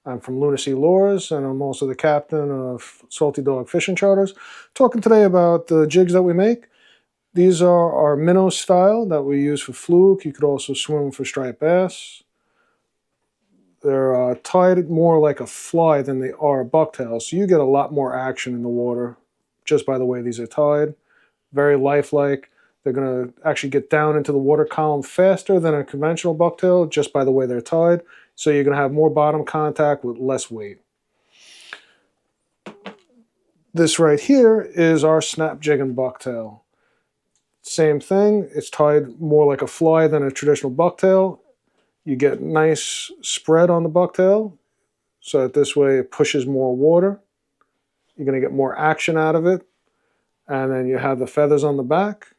I'm from Loon-A-Sea Lures, and I'm also the captain of Salty Dog Fishing Charters. Talking today about the jigs that we make. These are our minnow style that we use for fluke. You could also swim for striped bass. They're tied more like a fly than they are a bucktail, so you get a lot more action in the water just by the way these are tied. Very lifelike. They're going to actually get down into the water column faster than a conventional bucktail just by the way they're tied. So you're going to have more bottom contact with less weight. This right here is our snap jigging bucktail. Same thing. It's tied more like a fly than a traditional bucktail. You get nice spread on the bucktail so that this way it pushes more water. You're going to get more action out of it. And then you have the feathers on the back,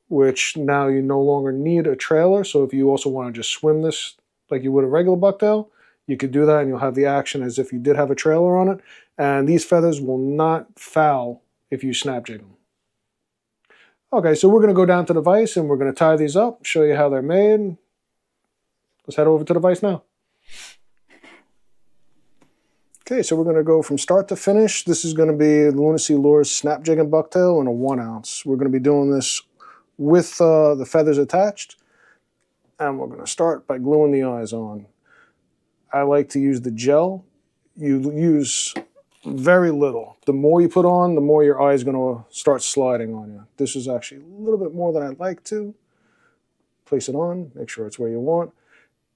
which now you no longer need a trailer. So if you also want to just swim this like you would a regular bucktail, you could do that and you'll have the action as if you did have a trailer on it. And these feathers will not foul if you snap jig them. Okay, so we're going to go down to the vise and we're going to tie these up, show you how they're made. Let's head over to the vise now. Okay, so we're going to go from start to finish. This is going to be the Loon-A-Sea Lures snap jigging bucktail in a 1 ounce. We're going to be doing this with the feathers attached. And we're going to start by gluing the eyes on. I like to use the gel. You use very little. The more you put on, the more your eye is going to start sliding on you. This is actually a little bit more than I'd like to. Place it on, make sure it's where you want.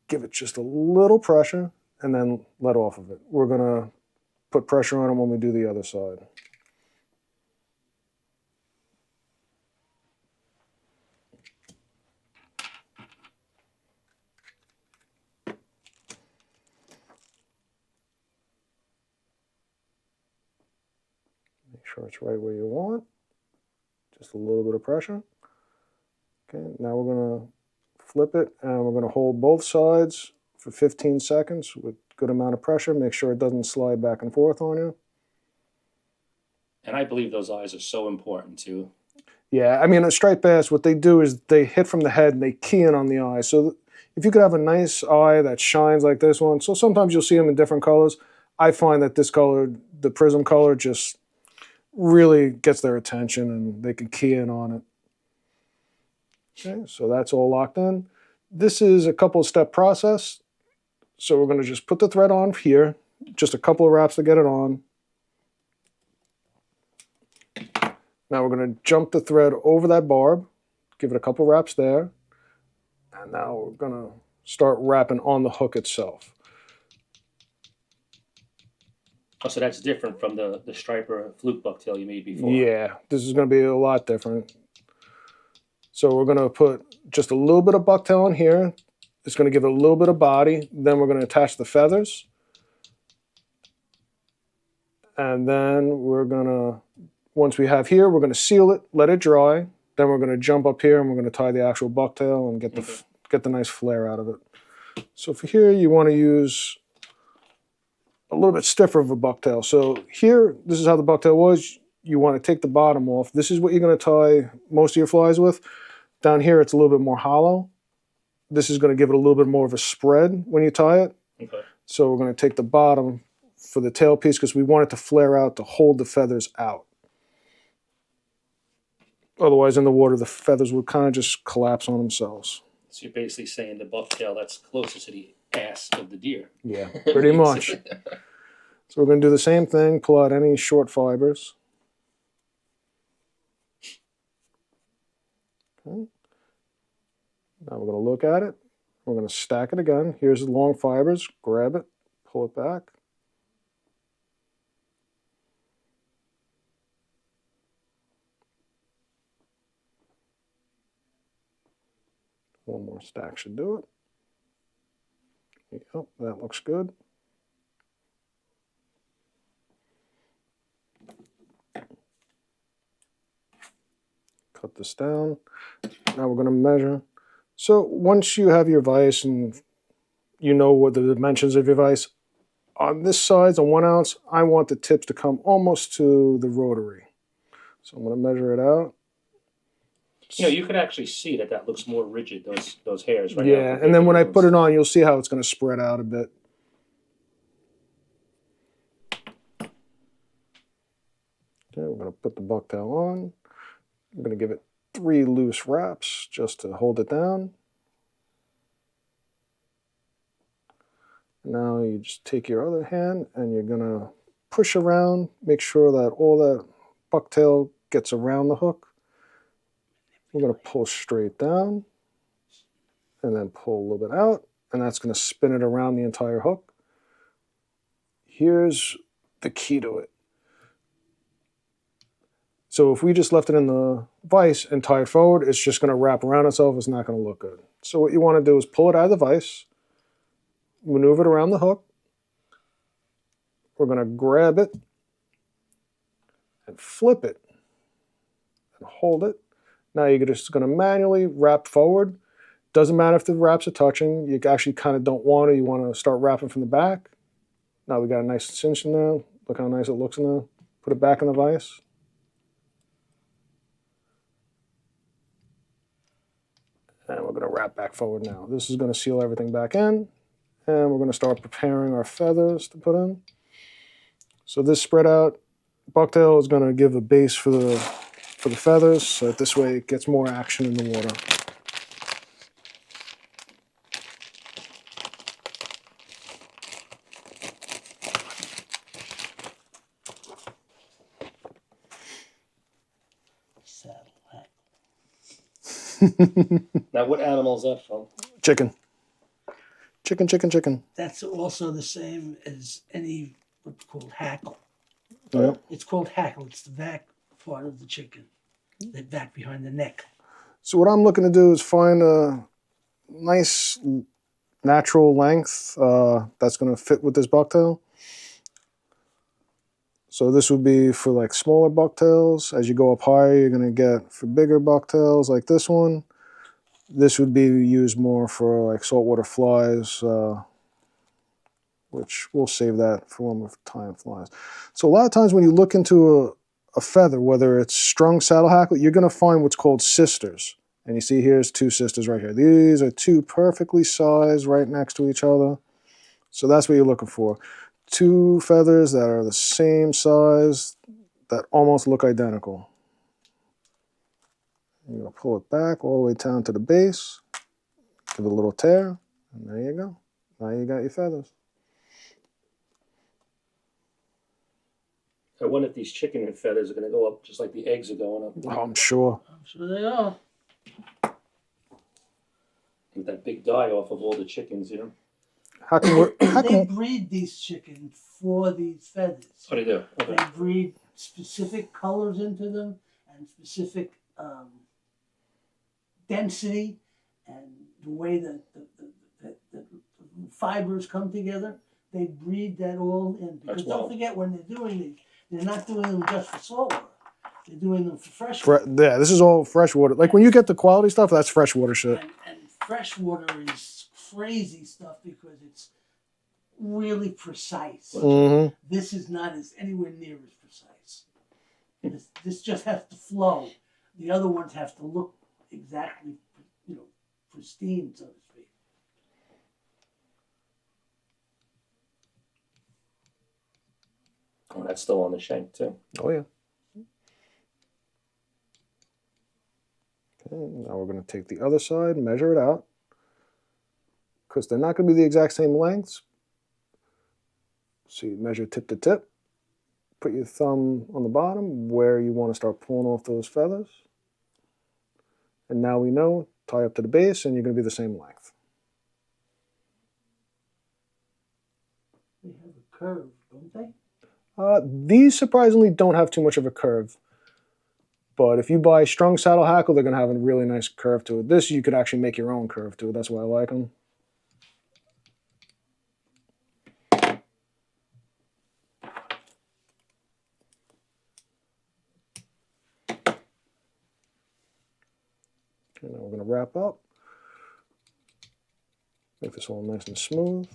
Give it just a little pressure, and then let off of it. We're going to put pressure on it when we do the other side. Make sure it's right where you want. Just a little bit of pressure. Okay, now we're going to flip it and we're going to hold both sides for 15 seconds with good amount of pressure. Make sure it doesn't slide back and forth on you. And I believe those eyes are so important too. Yeah, I mean, a striped bass, what they do is they hit from the head and they key in on the eye. So if you could have a nice eye that shines like this one, so sometimes you'll see them in different colors. I find that this color, the prism color, just really gets their attention and they can key in on it. Okay, so that's all locked in. This is a couple step process. So we're going to just put the thread on here, just a couple of wraps to get it on. Now we're going to jump the thread over that barb, give it a couple wraps there, and now we're going to start wrapping on the hook itself. Oh, so that's different from the striper fluke bucktail you made before. Yeah, this is going to be a lot different. So we're going to put just a little bit of bucktail in here. It's going to give it a little bit of body. Then we're going to attach the feathers. And then we're going to, once we have here, we're going to seal it, let it dry. Then we're going to jump up here and we're going to tie the actual bucktail and get the nice flare out of it. So for here, you want to use a little bit stiffer of a bucktail. So here, this is how the bucktail was. You want to take the bottom off. This is what you're going to tie most of your flies with. Down here, it's a little bit more hollow. This is going to give it a little bit more of a spread when you tie it. Okay. So we're going to take the bottom for the tail piece because we want it to flare out to hold the feathers out. Otherwise, in the water, the feathers would kind of just collapse on themselves. So you're basically saying the bucktail that's closest to the ass of the deer. Yeah, pretty much. So we're going to do the same thing, pull out any short fibers. Okay. Now we're going to look at it. We're going to stack it again. Here's the long fibers. Grab it, pull it back. One more stack should do it. Yep, that looks good. Cut this down. Now we're going to measure. So once you have your vise and you know what the dimensions of your vise, on this size, on 1 ounce, I want the tips to come almost to the rotary. So I'm going to measure it out. You know, you could actually see that looks more rigid, those hairs right now. Yeah, and then when I put it on, you'll see how it's going to spread out a bit. Okay, we're going to put the bucktail on. I'm going to give it 3 loose wraps just to hold it down. Now you just take your other hand and you're going to push around, make sure that all that bucktail gets around the hook. We're going to pull straight down and then pull a little bit out, and that's going to spin it around the entire hook. Here's the key to it. So if we just left it in the vise and tie it forward, it's just going to wrap around itself. It's not going to look good. So what you want to do is pull it out of the vise, maneuver it around the hook. We're going to grab it and flip it and hold it. Now you're just going to manually wrap forward. Doesn't matter if the wraps are touching. You actually kind of don't want to. You want to start wrapping from the back. Now we got a nice cinch in there. Look how nice it looks in there. Put it back in the vise. And we're going to wrap back forward now. This is going to seal everything back in. And we're going to start preparing our feathers to put in. So this spread out bucktail is going to give a base for the feathers, so that this way it gets more action in the water. Now, what animal is that from? Chicken. Chicken, chicken, chicken. That's also the same as any what's called hackle. Yeah. It's called hackle. It's the back part of the chicken, the back behind the neck. So what I'm looking to do is find a nice natural length that's going to fit with this bucktail. So this would be for like smaller bucktails. As you go up higher, you're going to get for bigger bucktails like this one. This would be used more for like saltwater flies, which we'll save that for when we're tying flies. So a lot of times when you look into a feather, whether it's strung saddle hackle, you're going to find what's called sisters. And you see here's 2 sisters right here. These are 2 perfectly sized right next to each other. So that's what you're looking for. 2 feathers that are the same size that almost look identical. You're going to pull it back all the way down to the base, give it a little tear, and there you go. Now you got your feathers. I wonder if these chicken feathers are going to go up just like the eggs are going up. Oh, I'm sure. I'm sure they are. With that big dye off of all the chickens, you know? How can They breed these chickens for these feathers. Oh, they do? Okay. They breed specific colors into them and specific density and the way that the fibers come together. They breed that all in. Because don't forget, when they're doing these, they're not doing them just for saltwater. They're doing them for freshwater. Yeah, this is all freshwater. Like when you get the quality stuff, that's freshwater shit. And freshwater is crazy stuff because it's really precise. Mm-hmm. This is not anywhere near as precise. This just has to flow. The other ones have to look exactly, pristine, so to speak. Oh, that's still on the shank, too. Oh, yeah. Okay, now we're going to take the other side, measure it out. Because they're not going to be the exact same lengths. So you measure tip to tip. Put your thumb on the bottom where you want to start pulling off those feathers. And now we know, tie up to the base, and you're going to be the same length. They have a curve, don't they? These surprisingly don't have too much of a curve. But if you buy strung saddle hackle, they're going to have a really nice curve to it. This, you could actually make your own curve to it. That's why I like them. Okay, now we're going to wrap up. Make this all nice and smooth.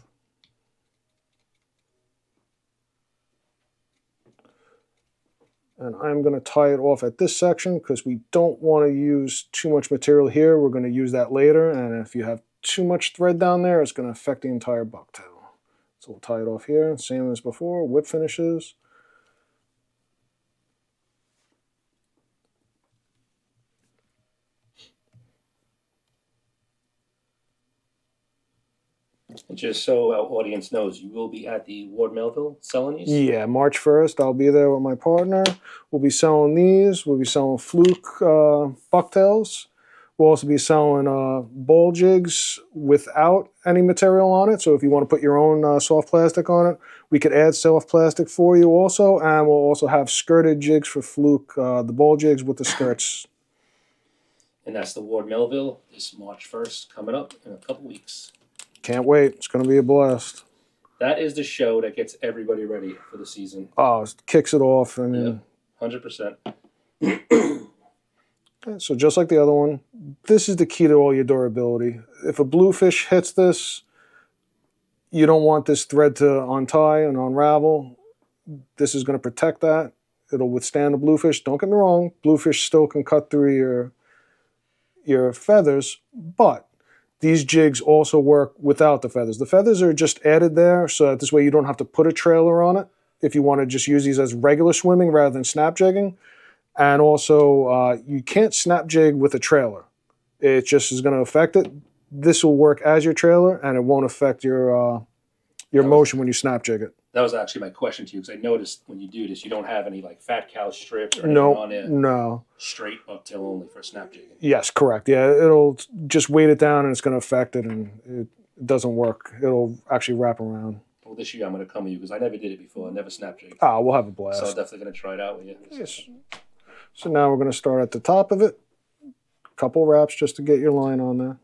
And I'm going to tie it off at this section because we don't want to use too much material here. We're going to use that later. And if you have too much thread down there, it's going to affect the entire bucktail. So we'll tie it off here, same as before, whip finishes. And just so our audience knows, you will be at the Ward Melville selling these? Yeah, March 1st, I'll be there with my partner. We'll be selling these. We'll be selling Fluke bucktails. We'll also be selling ball jigs without any material on it. So if you want to put your own soft plastic on it, we could add soft plastic for you also. And we'll also have skirted jigs for Fluke, the ball jigs with the skirts. And that's the Ward Melville this March 1st, coming up in a couple weeks. Can't wait. It's going to be a blast. That is the show that gets everybody ready for the season. Oh, it kicks it off. I mean, 100%. So just like the other one, this is the key to all your durability. If a bluefish hits this, you don't want this thread to untie and unravel. This is going to protect that. It'll withstand the bluefish. Don't get me wrong, bluefish still can cut through your feathers, but these jigs also work without the feathers. The feathers are just added there so that this way you don't have to put a trailer on it if you want to just use these as regular swimming rather than snap jigging. And also, you can't snap jig with a trailer. It just is going to affect it. This will work as your trailer, and it won't affect your motion when you snap jig it. That was actually my question to you, because I noticed when you do this, you don't have any like fat cow strips or anything on there. No. Straight bucktail only for snap jigging. Yes, correct. Yeah, it'll just weight it down, and it's going to affect it, and it doesn't work. It'll actually wrap around. Well, this year I'm going to come with you because I never did it before. I never snap jigged. Ah, we'll have a blast. So I'm definitely going to try it out with you. Yes. So now we're going to start at the top of it. A couple wraps just to get your line on there.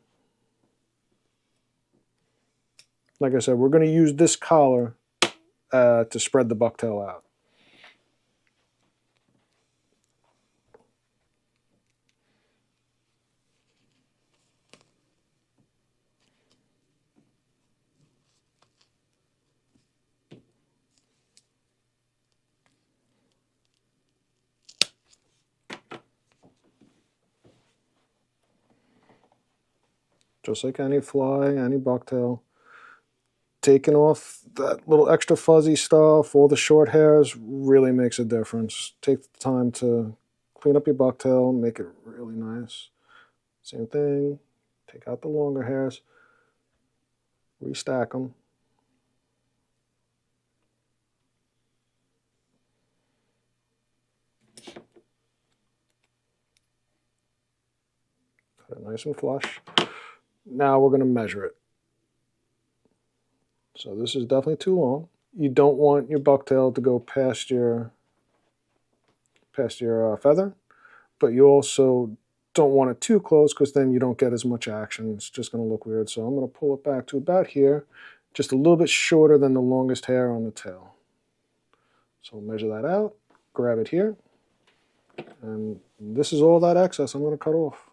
Like I said, we're going to use this collar to spread the bucktail out. Just like any fly, any bucktail. Taking off that little extra fuzzy stuff, all the short hairs, really makes a difference. Take the time to clean up your bucktail, make it really nice. Same thing, take out the longer hairs, restack them. Cut it nice and flush. Now we're going to measure it. So this is definitely too long. You don't want your bucktail to go past your feather, but you also don't want it too close because then you don't get as much action. It's just going to look weird. So I'm going to pull it back to about here, just a little bit shorter than the longest hair on the tail. So we'll measure that out, grab it here, and this is all that excess I'm going to cut off.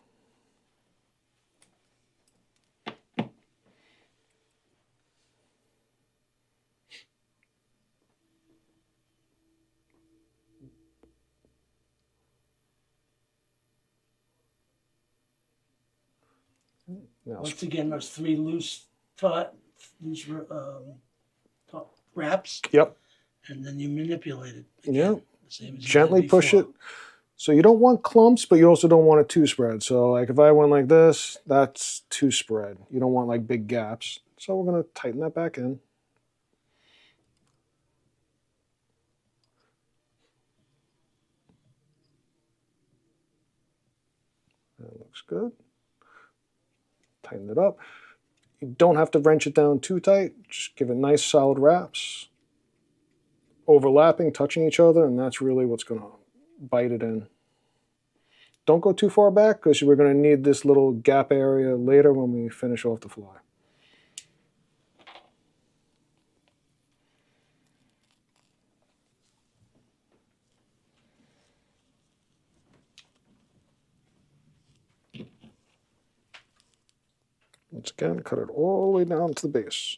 Now, Once again, those three loose wraps. Yep. And then you manipulate it. Yeah. Same as Gently push it. So you don't want clumps, but you also don't want it too spread. So like if I went like this, that's too spread. You don't want like big gaps. So we're going to tighten that back in. That looks good. Tighten it up. You don't have to wrench it down too tight. Just give it nice solid wraps. Overlapping, touching each other, and that's really what's going to bite it in. Don't go too far back because we're going to need this little gap area later when we finish off the fly. Once again, cut it all the way down to the base.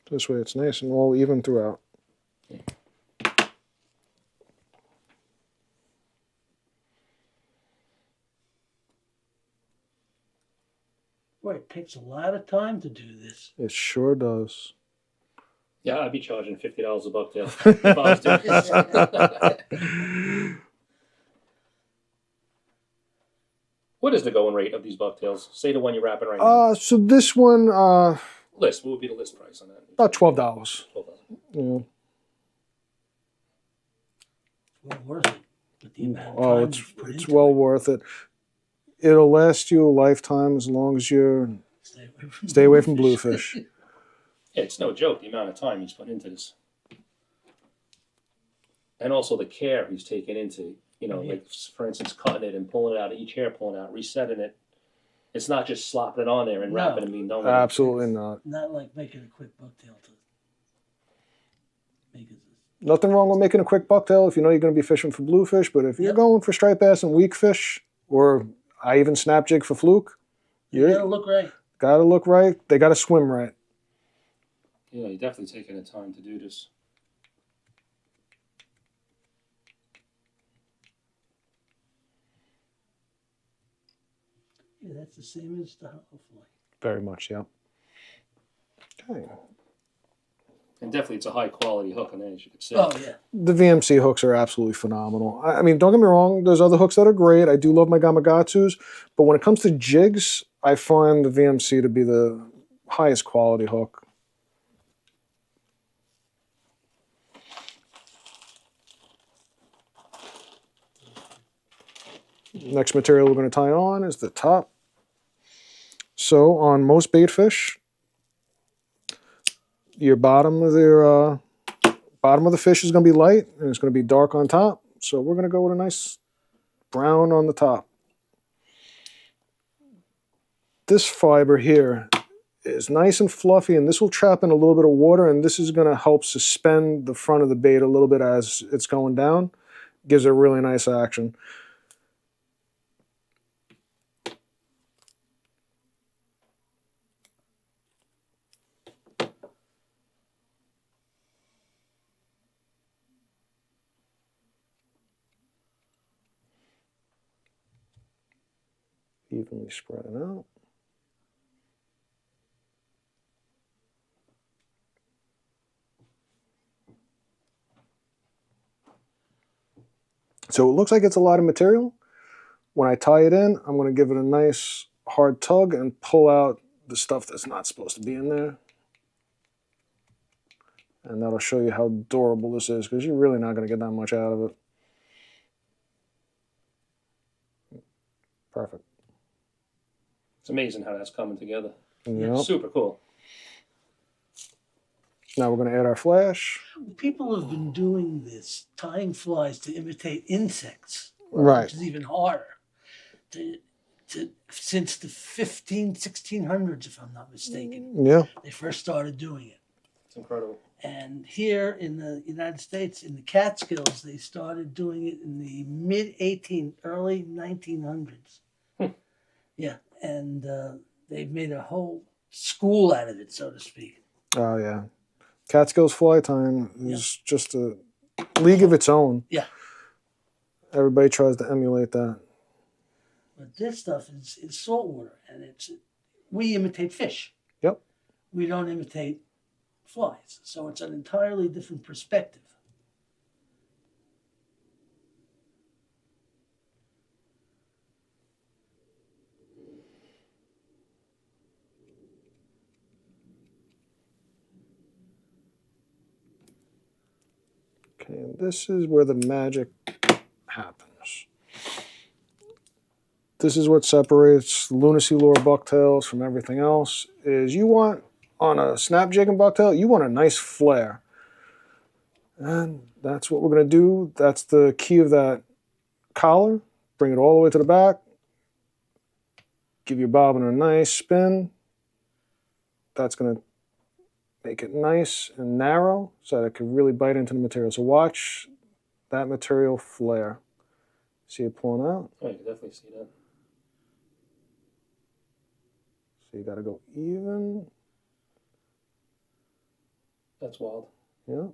This way it's nice and all even throughout. Boy, it takes a lot of time to do this. It sure does. Yeah, I'd be charging $50 a bucktail if I was doing this. What is the going rate of these bucktails? Say the one you're wrapping right now. So this one, List. What would be the list price on that? about $12. $12. Yeah. Well worth it. With the amount of Oh, time it's you've put it's into well it. worth it. It'll last you a lifetime as long as you stay away from bluefish. Yeah, it's no joke the amount of time he's put into this. And also the care he's taken into, you know, like for instance, cutting it and pulling it out, each hair pulling out, resetting it. It's not just slopping it on there and No. wrapping it and being done with it. Absolutely not. Not like making a quick bucktail to make it. Nothing wrong with making a quick bucktail if you know you're going to be fishing for bluefish, but if you're Yep. going for striped bass and weakfish, or I even snap jig for fluke, You you gotta look right. gotta look right. They gotta swim right. Yeah, you're definitely taking the time to do this. Yeah, that's the same as the fly. Very much, yeah. Okay. And definitely it's a high quality hook on it, as you could see. Oh yeah. The VMC hooks are absolutely phenomenal. I mean, don't get me wrong, there's other hooks that are great. I do love my Gamakatsus, but when it comes to jigs, I find the VMC to be the highest quality hook. Next material we're going to tie on is the top. So on most bait fish, your bottom of the fish is going to be light and it's going to be dark on top. So we're going to go with a nice brown on the top. This fiber here is nice and fluffy, and this will trap in a little bit of water, and this is going to help suspend the front of the bait a little bit as it's going down. Gives it a really nice action. Evenly spread it out. So it looks like it's a lot of material. When I tie it in, I'm going to give it a nice hard tug and pull out the stuff that's not supposed to be in there. And that'll show you how durable this is, because you're really not going to get that much out of it. Perfect. It's amazing how that's coming together. Yep. Super cool. Now we're going to add our flash. People have been doing this, tying flies to imitate insects, Right. which is even harder. Since the 1600s, if I'm not mistaken, Yeah. they first started doing it. It's incredible. And here in the United States, in the Catskills, they started doing it in the early 1900s. Yeah, and they've made a whole school out of it, so to speak. Oh, yeah. Catskills fly tying is just a league of its own. Yeah. Everybody tries to emulate that. But this stuff is saltwater, and we imitate fish. Yep. We don't imitate flies, so it's an entirely different perspective. Okay, and this is where the magic happens. This is what separates Loon-A-Sea Lure bucktails from everything else, is you want, on a snap jigging bucktail, you want a nice flare. And that's what we're going to do. That's the key of that collar. Bring it all the way to the back. Give your bobbin a nice spin. That's going to make it nice and narrow so that it can really bite into the material. So watch that material flare. See it pulling out? Oh, you can definitely see that. So you got to go even. That's wild. Yeah.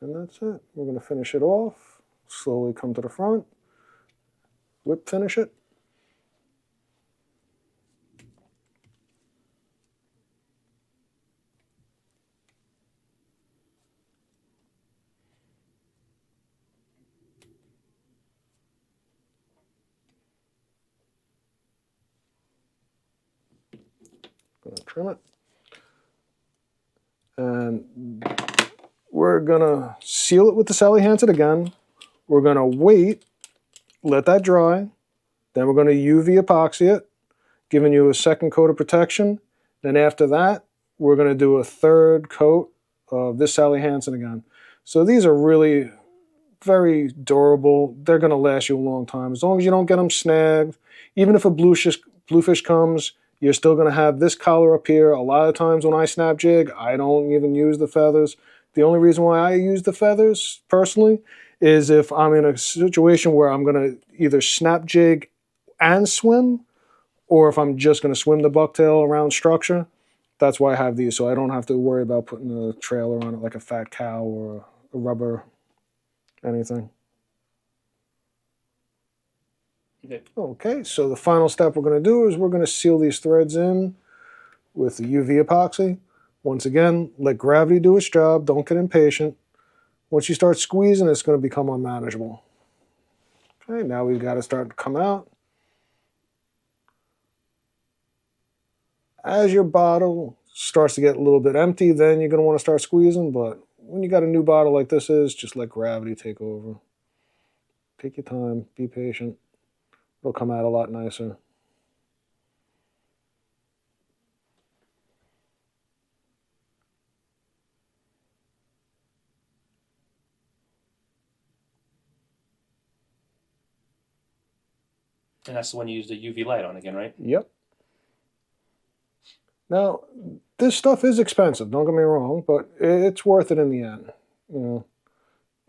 And that's it. We're going to finish it off. Slowly come to the front. Whip finish it. trim it. And we're gonna seal it with the Sally Hansen again. We're gonna wait, let that dry. Then we're gonna UV epoxy it, giving you a second coat of protection. Then after that, we're gonna do a third coat of this Sally Hansen again. So these are really very durable. They're gonna last you a long time. As long as you don't get them snagged. Even if a bluefish comes, you're still gonna have this collar up here. A lot of times when I snap jig, I don't even use the feathers. The only reason why I use the feathers, personally, is if I'm in a situation where I'm gonna either snap jig and swim, or if I'm just gonna swim the bucktail around structure. That's why I have these, so I don't have to worry about putting a trailer on it like a fat cow or a rubber anything. Okay, so the final step we're going to do is we're going to seal these threads in with the UV epoxy. Once again, let gravity do its job. Don't get impatient. Once you start squeezing, it's going to become unmanageable. Okay, now we've got to start to come out. As your bottle starts to get a little bit empty, then you're going to want to start squeezing, but when you got a new bottle like this is, just let gravity take over. Take your time, be patient. It'll come out a lot nicer. And that's the one you use the UV light on again, right? Yep. Now, this stuff is expensive, don't get me wrong, but it's worth it in the end. You know,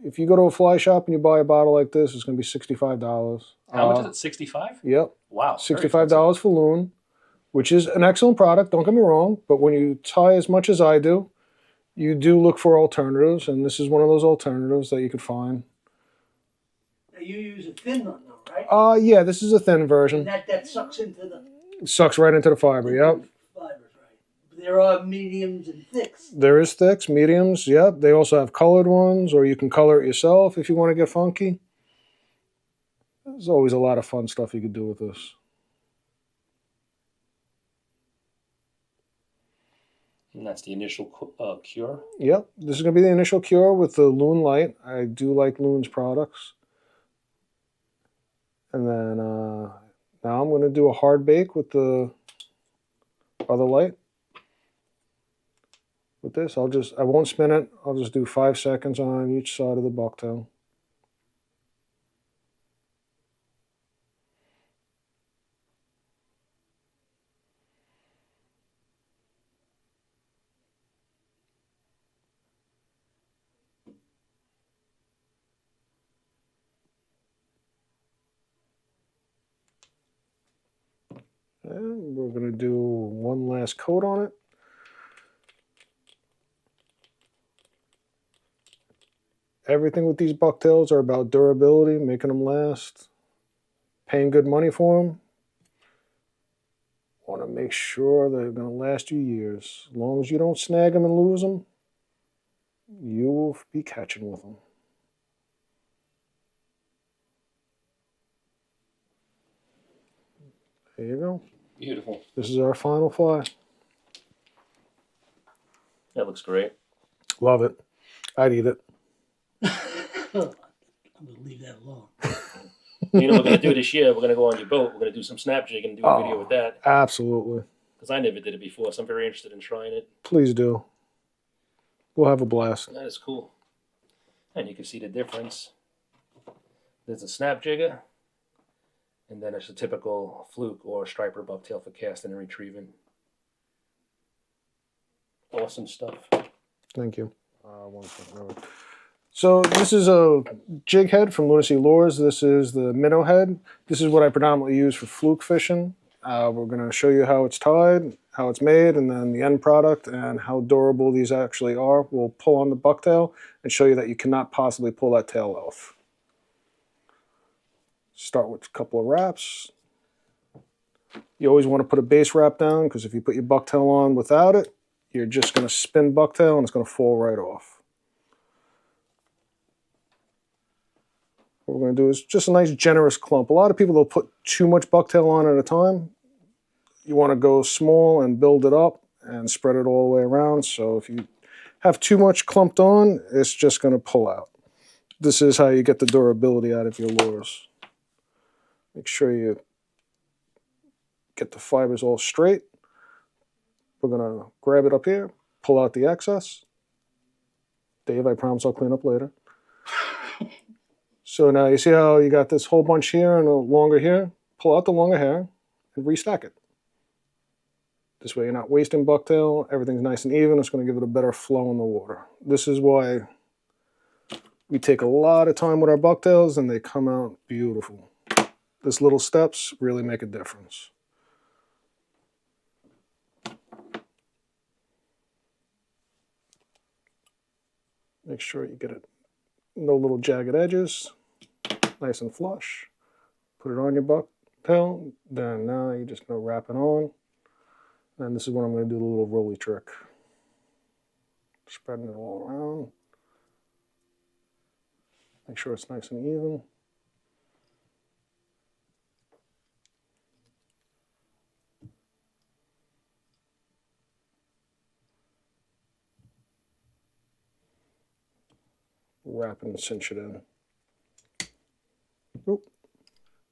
if you go to a fly shop and you buy a bottle like this, it's going to be $65. How much is it? 65? Yep. Wow. $65 for Loon, which is an excellent product, don't get me wrong, but when you tie as much as I do, you do look for alternatives, and this is one of those alternatives that you could find. Now you use a thin one though, right? Yeah, this is a thin version. And that sucks into the... Sucks right into the fiber, yep. Fibers, right. There are mediums and thicks. There is thicks, mediums, yep. They also have colored ones, or you can color it yourself if you want to get funky. There's always a lot of fun stuff you could do with this. And that's the initial cure? Yep, this is going to be the initial cure with the Loon Light. I do like Loon's products. And then now I'm going to do a hard bake with the other light. With this, I won't spin it. I'll just do 5 seconds on each side of the bucktail. And we're going to do one last coat on it. Everything with these bucktails are about durability, making them last, paying good money for them. Want to make sure they're going to last you years. As long as you don't snag them and lose them, you will be catching with them. There you go. Beautiful. This is our final fly. That looks great. Love it. I'd eat it. I'm going to leave that alone. You know what we're going to do this year? We're going to go on your boat. We're going to do some snap jig and do a video with that. Absolutely. Because I never did it before, so I'm very interested in trying it. Please do. We'll have a blast. That is cool. And you can see the difference. There's a snap jigger, and then it's a typical fluke or striper bucktail for casting and retrieving. Awesome stuff. Thank you. One second. So this is a jig head from Loon-A-Sea Lures. This is the minnow head. This is what I predominantly use for fluke fishing. We're going to show you how it's tied, how it's made, and then the end product, and how durable these actually are. We'll pull on the bucktail and show you that you cannot possibly pull that tail off. Start with a couple of wraps. You always want to put a base wrap down, because if you put your bucktail on without it, you're just going to spin bucktail and it's going to fall right off. What we're going to do is just a nice generous clump. A lot of people will put too much bucktail on at a time. You want to go small and build it up, and spread it all the way around. So if you have too much clumped on, it's just going to pull out. This is how you get the durability out of your lures. Make sure you get the fibers all straight. We're going to grab it up here, pull out the excess. Dave, I promise I'll clean up later. So now you see how you got this whole bunch here and a longer here? Pull out the longer hair and restack it. This way you're not wasting bucktail. Everything's nice and even. It's going to give it a better flow in the water. This is why we take a lot of time with our bucktails and they come out beautiful. These little steps really make a difference. Make sure you get it, no little jagged edges, nice and flush. Put it on your bucktail. Then now you're just going to wrap it on. And this is when I'm going to do the little rolly trick. Spreading it all around. Make sure it's nice and even. Wrap it and cinch it in. Oop.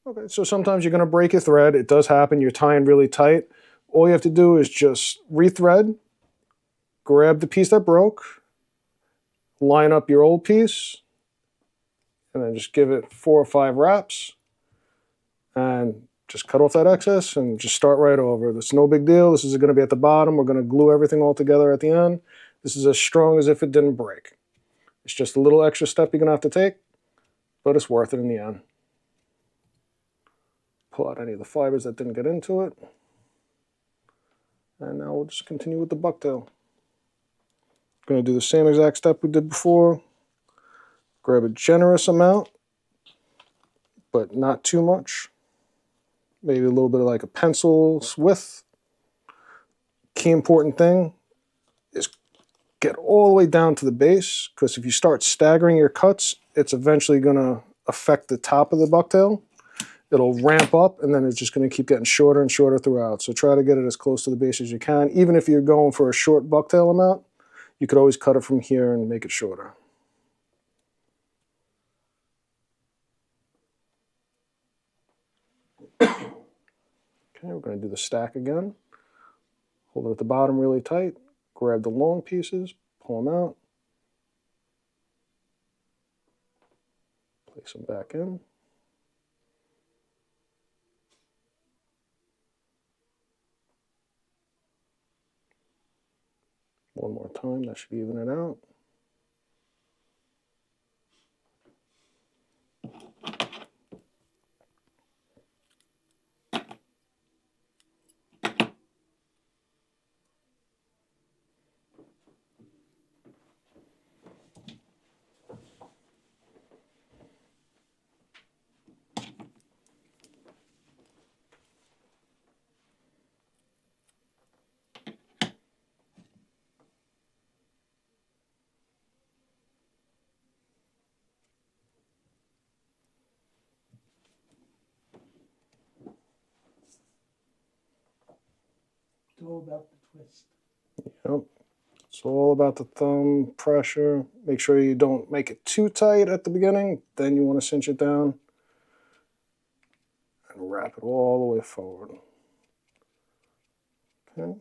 Okay, so sometimes you're going to break your thread. It does happen. You're tying really tight. All you have to do is just rethread, grab the piece that broke, line up your old piece, and then just give it 4 or 5 wraps, and just cut off that excess and just start right over. That's no big deal. This is going to be at the bottom. We're going to glue everything all together at the end. This is as strong as if it didn't break. It's just a little extra step you're going to have to take, but it's worth it in the end. Pull out any of the fibers that didn't get into it. And now we'll just continue with the bucktail. Going to do the same exact step we did before. Grab a generous amount, but not too much. Maybe a little bit of like a pencil's width. Key important thing is get all the way down to the base, because if you start staggering your cuts, it's eventually going to affect the top of the bucktail. It'll ramp up, and then it's just going to keep getting shorter and shorter throughout. So try to get it as close to the base as you can. Even if you're going for a short bucktail amount, you could always cut it from here and make it shorter. Okay, we're going to do the stack again. Hold it at the bottom really tight. Grab the long pieces, pull them out. Place them back in. One more time, that should even it out. It's all about the twist. Yep. It's all about the thumb pressure. Make sure you don't make it too tight at the beginning. Then you want to cinch it down and wrap it all the way forward. Okay.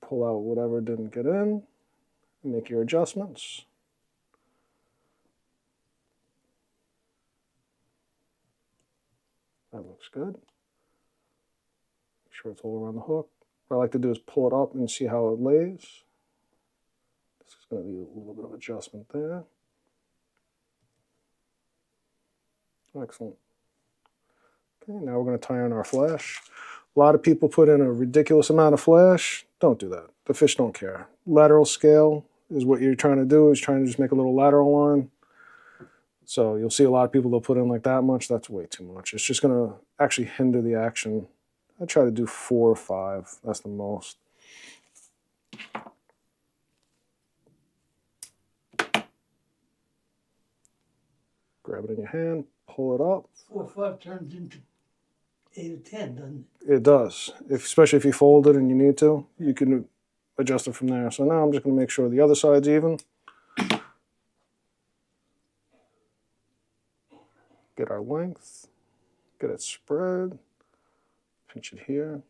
Pull out whatever didn't get in. Make your adjustments. That looks good. Make sure it's all around the hook. What I like to do is pull it up and see how it lays. This is going to be a little bit of adjustment there. Excellent. Okay, now we're going to tie on our flash. A lot of people put in a ridiculous amount of flash. Don't do that. The fish don't care. Lateral scale is what you're trying to do, is trying to just make a little lateral line. So you'll see a lot of people that put in like that much. That's way too much. It's just going to actually hinder the action. I try to do 4 or 5. That's the most. Grab it in your hand, pull it up. 4 or 5 turns into 8 or 10, doesn't it? It does. Especially if you fold it and you need to, you can adjust it from there. So now I'm just going to make sure the other side's even. Get our length. Get it spread. Pinch it here.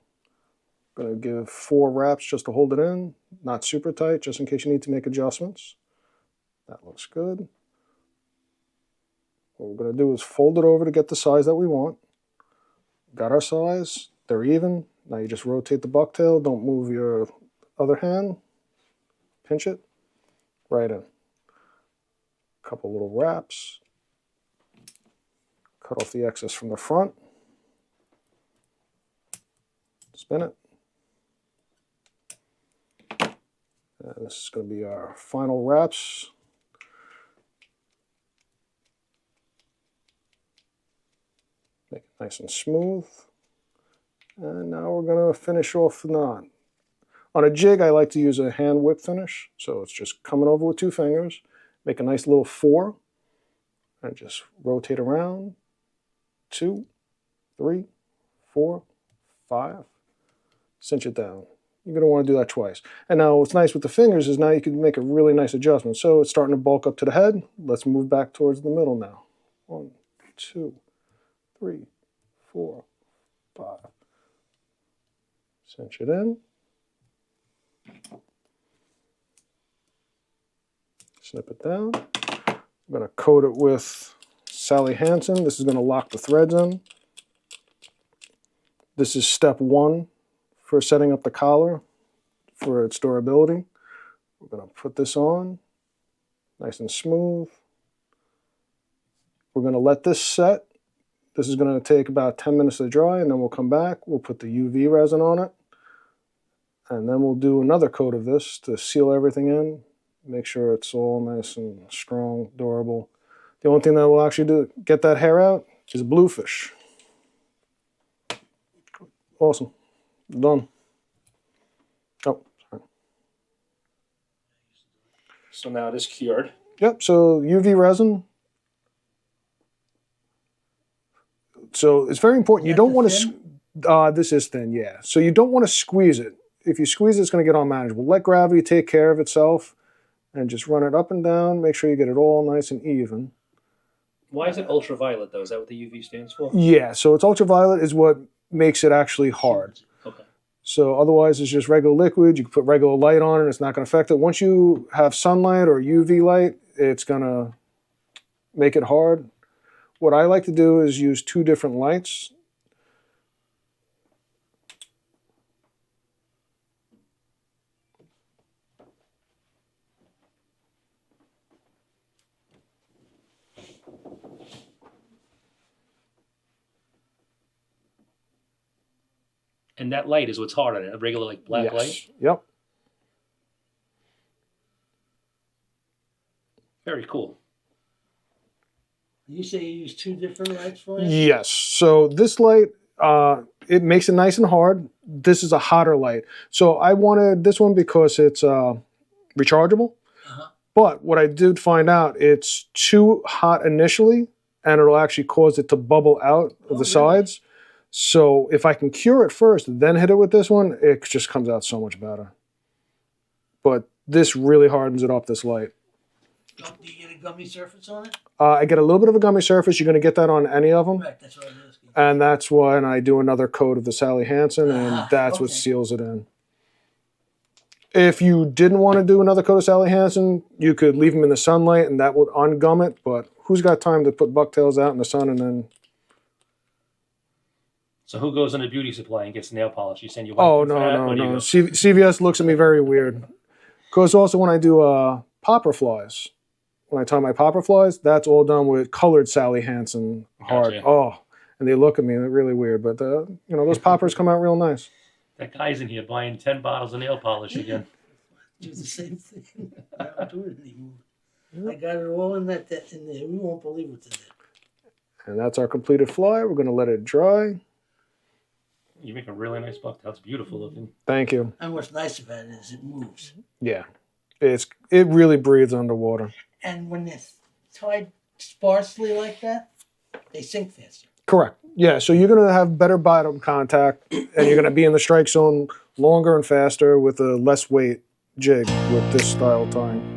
Going to give 4 wraps just to hold it in. Not super tight, just in case you need to make adjustments. That looks good. What we're going to do is fold it over to get the size that we want. Got our size. They're even. Now you just rotate the bucktail. Don't move your other hand. Pinch it. Right in. Couple little wraps. Cut off the excess from the front. Spin it. And this is going to be our final wraps. Make it nice and smooth. And now we're going to finish off the knot. On a jig, I like to use a hand whip finish. So it's just coming over with 2 fingers. Make a nice little 4. And just rotate around. 2, 3, 4, 5. Cinch it down. You're going to want to do that twice. And now what's nice with the fingers is now you can make a really nice adjustment. So it's starting to bulk up to the head. Let's move back towards the middle now. 1, 2, 3, 4, 5. Cinch it in. Snip it down. I'm going to coat it with Sally Hansen. This is going to lock the threads in. This is step 1 for setting up the collar for its durability. We're going to put this on, nice and smooth. We're going to let this set. This is going to take about 10 minutes to dry, and then we'll come back. We'll put the UV resin on it, and then we'll do another coat of this to seal everything in, make sure it's all nice and strong, durable. The only thing that will actually do get that hair out is bluefish. Awesome. Done. Oh, sorry. So now it is cured. Yep, so UV resin. So it's very important. You don't want to, this is thin, yeah. So you don't want to squeeze it. If you squeeze it, it's going to get unmanageable. Let gravity take care of itself and just run it up and down. Make sure you get it all nice and even. Why is it ultraviolet though? Is that what the UV stands for? Yeah, so it's ultraviolet is what makes it actually hard. Okay. So otherwise it's just regular liquid. You can put regular light on it. It's not going to affect it. Once you have sunlight or UV light, it's going to make it hard. What I like to do is use 2 different lights. And that light is what's hard on it, a regular like black light? Yep. Very cool. You say you use 2 different lights for it? Yes. So this light, it makes it nice and hard. This is a hotter light. So I wanted this one because it's rechargeable. But what I did find out, it's too hot initially, and it'll actually cause it to bubble out of the sides. So if I can cure it first, then hit it with this one, it just comes out so much better. But this really hardens it up, this light. Do you get a gummy surface on it? I get a little bit of a gummy surface. You're going to get that on any of them. Right, that's what I was asking. And that's when I do another coat of the Sally Hansen, and that's what seals it in. If you didn't want to do another coat of Sally Hansen, you could leave them in the sunlight, and that would ungum it. But who's got time to put bucktails out in the sun and then... So who goes into beauty supply and gets nail polish? You send your Oh, wife for that? no, Where do you no. go? CVS looks at me very weird. Because also when I do popper flies, when I tie my popper flies, that's all done with colored Sally Hansen hard. Gotcha. Oh, and they look at me, they're really weird. But, you know, those poppers come out real nice. That guy's in here buying 10 bottles of nail polish again. Do the same thing. I don't do it anymore. I got it all in that in there. We won't believe what's in there. And that's our completed fly. We're going to let it dry. You make a really nice bucktail. It's beautiful looking. Thank you. And what's nice about it is it moves. Yeah. It really breathes underwater. And when they're tied sparsely like that, they sink faster. Correct. Yeah, so you're going to have better bottom contact, and you're going to be in the strike zone longer and faster with a less weight jig with this style tying.